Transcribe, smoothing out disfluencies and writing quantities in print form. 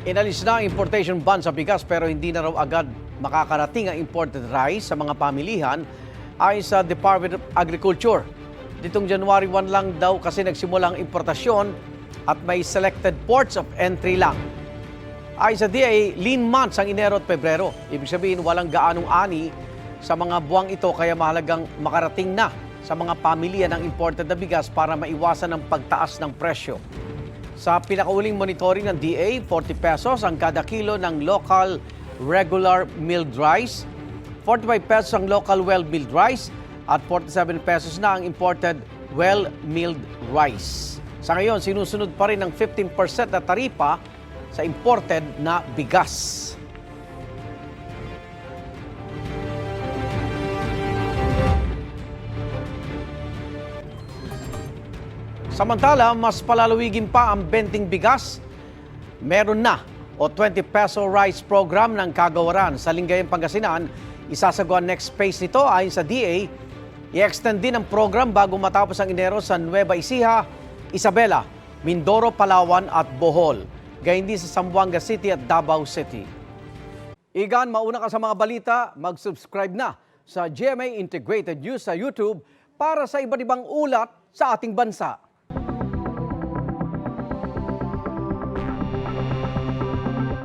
Inalis na ang importation ban sa bigas pero hindi na raw agad makakarating ang imported rice sa mga pamilihan ayon sa Department of Agriculture. Ditong January 1 lang daw kasi nagsimula ang importasyon at may selected ports of entry lang. Ayon sa DA, lean months ang Enero at Pebrero. Ibig sabihin walang gaanong ani sa mga buwang ito kaya mahalagang makarating na sa mga pamilya ng imported na bigas para maiwasan ang pagtaas ng presyo. Sa pinakauling monitoring ng DA, 40 pesos ang kada kilo ng local regular milled rice, 45 pesos ang local well-milled rice, at 47 pesos na ang imported well-milled rice. Sa ngayon, sinusunod pa rin ang 15% na taripa sa imported na bigas. Samantala, mas palalawigin pa ang benting bigas. Meron na o 20 peso rice program ng Kagawaran sa Lingayen, Pangasinan. Isasagawa next phase nito ayon sa DA. I-extend din ang program bago matapos ang Enero sa Nueva Ecija, Isabela, Mindoro, Palawan at Bohol. Gayun din sa Zamboanga City at Davao City. Igan, mauna ka sa mga balita, mag-subscribe na sa GMA Integrated News sa YouTube para sa iba't ibang ulat sa ating bansa.